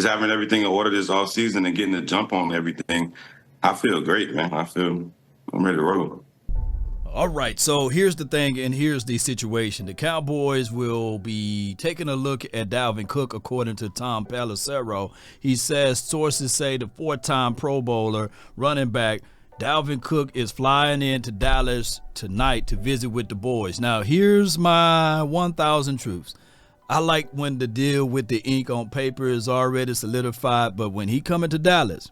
just having everything in order this offseason and getting a jump on everything, I feel great, man. I'm ready to roll. All right, so here's the thing, and here's the situation. The Cowboys will be taking a look at Dalvin Cook, according to Tom Pelissero. He says sources say the 4-time Pro Bowler running back Dalvin Cook is flying into Dallas tonight to visit with the boys. Now, here's my 1,000 truths. I like when the deal with the ink on paper is already solidified, but when he coming to Dallas,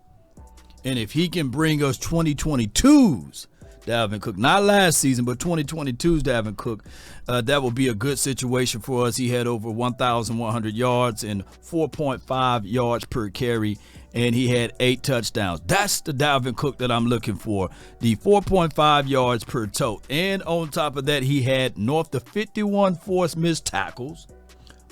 and if he can bring us 2022's Dalvin Cook, not last season, but 2022's Dalvin Cook, that will be a good situation for us. He had over 1,100 yards and 4.5 yards per carry, and he had 8 touchdowns. That's the Dalvin Cook that I'm looking for, the 4.5 yards per tote. And on top of that, he had north of 51 forced missed tackles.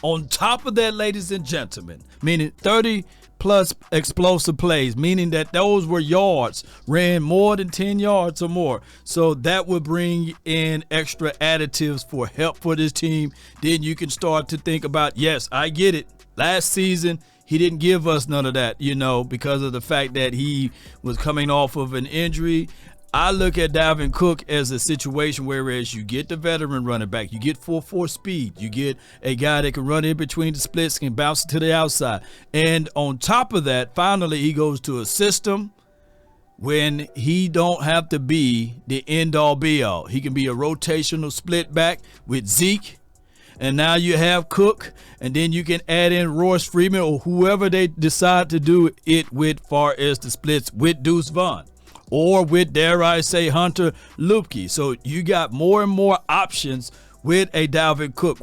On top of that, ladies and gentlemen, meaning 30 plus explosive plays, meaning that those were yards, ran more than 10 yards or more. So that would bring in extra additives for help for this team. Then you can start to think about, yes, I get it. Last season, he didn't give us none of that, because of the fact that he was coming off of an injury. I look at Dalvin Cook as a situation whereas you get the veteran running back, you get 4.4 speed, you get a guy that can run in between the splits, can bounce it to the outside. And on top of that, finally he goes to a system when he don't have to be the end-all be-all. He can be a rotational split back with Zeke, and now you have Cook, and then you can add in Royce Freeman or whoever they decide to do it with far as the splits with Deuce Vaughn. Or with, dare I say, Hunter Luepke. So you got more and more options with a Dalvin Cook.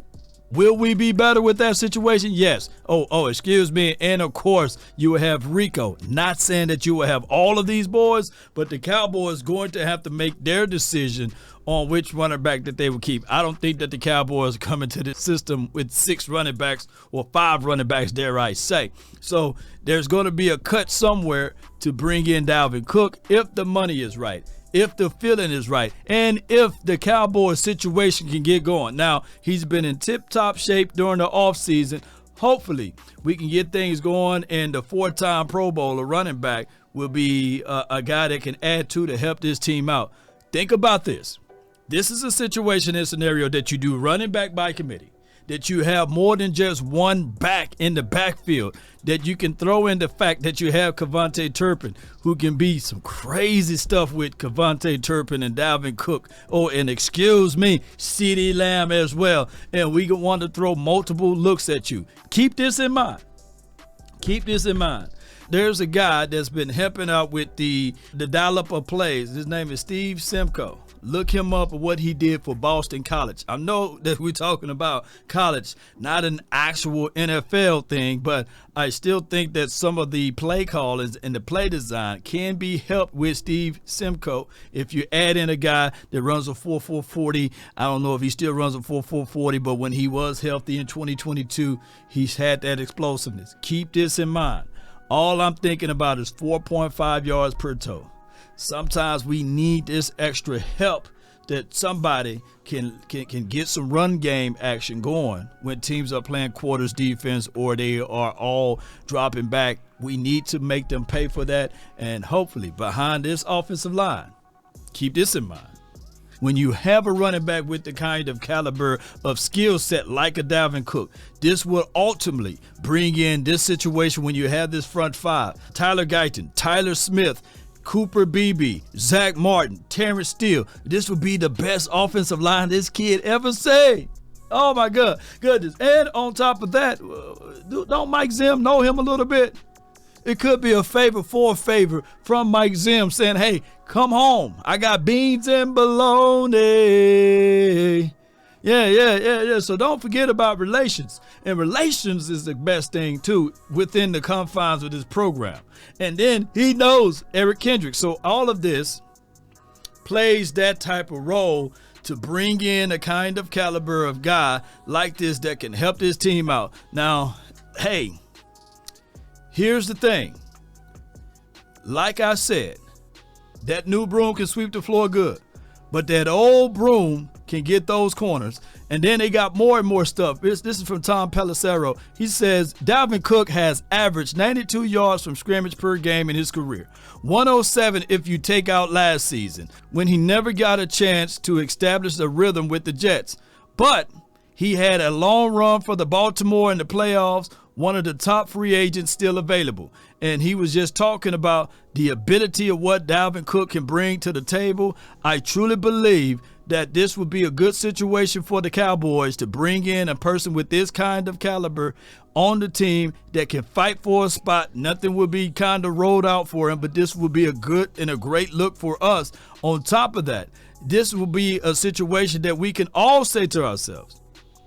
Will we be better with that situation? Yes. Excuse me. And, of course, you will have Rico. Not saying that you will have all of these boys, but the Cowboys going to have to make their decision on which running back that they will keep. I don't think that the Cowboys are coming to this system with 6 running backs or 5 running backs, dare I say. So there's going to be a cut somewhere to bring in Dalvin Cook if the money is right, if the feeling is right, and if the Cowboys situation can get going. Now, he's been in tip-top shape during the offseason. Hopefully, we can get things going, and the 4-time Pro Bowler running back will be a guy that can add to help this team out. Think about this. This is a situation and scenario that you do running back by committee, that you have more than just one back in the backfield, that you can throw in the fact that you have Kevontae Turpin, who can be some crazy stuff with Kevontae Turpin and Dalvin Cook. Oh, and excuse me, CeeDee Lamb as well. And we want to throw multiple looks at you. Keep this in mind. Keep this in mind. There's a guy that's been helping out with the dial-up of plays. His name is Steve Simcoe. Look him up at what he did for Boston College. I know that we're talking about college, not an actual NFL thing, but I still think that some of the play callings and the play design can be helped with Steve Simcoe. If you add in a guy that runs a 4.4 40, I don't know if he still runs a 4.4 40, but when he was healthy in 2022, he's had that explosiveness. Keep this in mind. All I'm thinking about is 4.5 yards per toe. Sometimes we need this extra help that somebody can get some run game action going when teams are playing quarters defense or they are all dropping back. We need to make them pay for that, and hopefully behind this offensive line, keep this in mind. When you have a running back with the kind of caliber of skill set like a Dalvin Cook, this will ultimately bring in this situation when you have this front 5. Tyler Guyton, Tyler Smith, Cooper Beebe, Zach Martin, Terrence Steele. This would be the best offensive line this kid ever seen. Oh, my goodness. And on top of that, don't Mike Zim know him a little bit? It could be a favor for a favor from Mike Zim saying, hey, come home. I got beans and bologna. Yeah. So don't forget about relations. And relations is the best thing, too, within the confines of this program. And then he knows Eric Kendricks. So all of this plays that type of role to bring in a kind of caliber of guy like this that can help this team out. Now, hey, here's the thing. Like I said, that new broom can sweep the floor good, but that old broom can get those corners. And then they got more and more stuff. This is from Tom Pelissero. He says, Dalvin Cook has averaged 92 yards from scrimmage per game in his career. 107 if you take out last season, when he never got a chance to establish a rhythm with the Jets. But he had a long run for the Baltimore in the playoffs, one of the top free agents still available. And he was just talking about the ability of what Dalvin Cook can bring to the table. I truly believe that this would be a good situation for the Cowboys to bring in a person with this kind of caliber on the team that can fight for a spot. Nothing will be kind of rolled out for him, but this will be a good and a great look for us. On top of that, this will be a situation that we can all say to ourselves,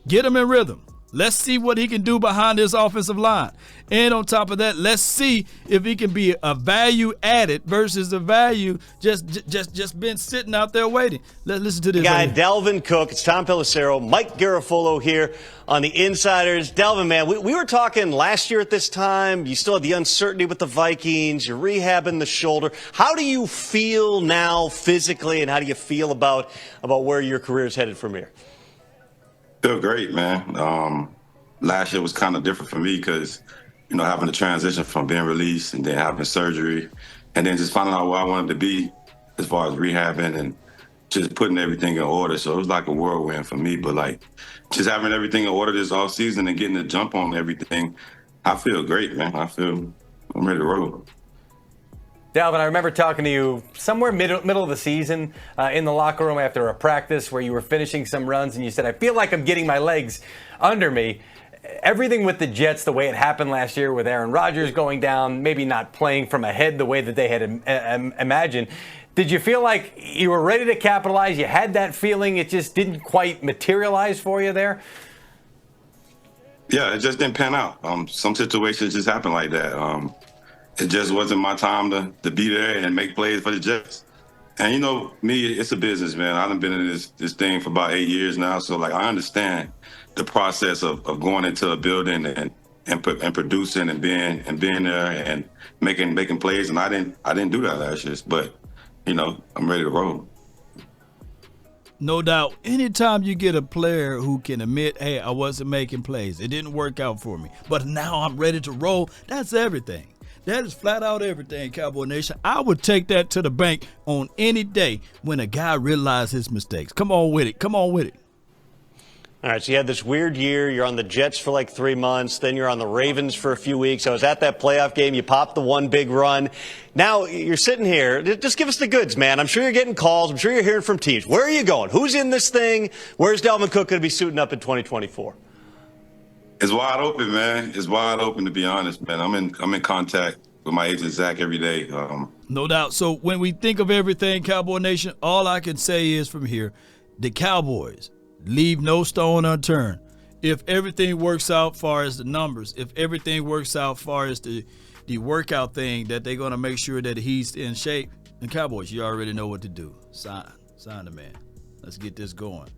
get him in rhythm. Let's see what he can do behind this offensive line. And on top of that, let's see if he can be a value added versus a value just been sitting out there waiting. Let's listen to this. Guy, Delvin Cook, it's Tom Pelissero, Mike Garafolo here on the Insiders. Delvin, man, we were talking last year at this time. You still had the uncertainty with the Vikings. You're rehabbing the shoulder. How do you feel now physically, and how do you feel about where your career is headed from here? Feel great, man. Last year was kind of different for me because, having to transition from being released and then having surgery and then just finding out where I wanted to be as far as rehabbing and just putting everything in order. So it was like a whirlwind for me, but like just having everything in order this offseason and getting a jump on everything, I feel great, man. I'm ready to roll. Dalvin, I remember talking to you somewhere middle of the season in the locker room after a practice where you were finishing some runs, and you said, I feel like I'm getting my legs under me. Everything with the Jets, the way it happened last year with Aaron Rodgers going down, maybe not playing from ahead the way that they had imagined. Did you feel like you were ready to capitalize? You had that feeling, it just didn't quite materialize for you there? Yeah, it just didn't pan out. Some situations just happen like that. It just wasn't my time to be there and make plays for the Jets. And me, it's a business, man. I've been in this thing for about 8 years now, so like I understand the process of going into a building and producing and being there and making plays. And I didn't do that last year, but I'm ready to roll. No doubt. Anytime you get a player who can admit, hey, I wasn't making plays, it didn't work out for me, but now I'm ready to roll, that's everything. That is flat out everything, Cowboy Nation. I would take that to the bank on any day when a guy realizes his mistakes. Come on with it. Come on with it. All right, so you had this weird year. You're on the Jets for like 3 months. Then you're on the Ravens for a few weeks. I was at that playoff game. You popped the one big run. Now you're sitting here. Just give us the goods, man. I'm sure you're getting calls. I'm sure you're hearing from teams. Where are you going? Who's in this thing? Where's Delvin Cook going to be suiting up in 2024? It's wide open, man. It's wide open, to be honest, man. I'm in contact with my agent, Zach, every day. No doubt. So when we think of everything, Cowboy Nation, all I can say is from here, the Cowboys leave no stone unturned. If everything works out far as the numbers, if everything works out far as the workout thing, that they're going to make sure that he's in shape, the Cowboys, you already know what to do. Sign the man. Let's get this going.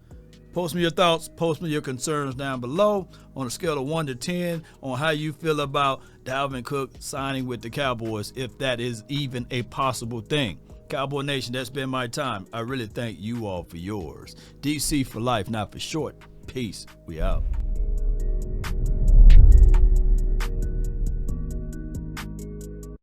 Post me your thoughts, post me your concerns down below on a scale of 1 to 10 on how you feel about Dalvin Cook signing with the Cowboys, if that is even a possible thing. Cowboy Nation, that's been my time. I really thank you all for yours. DC for life, not for short. Peace. We out.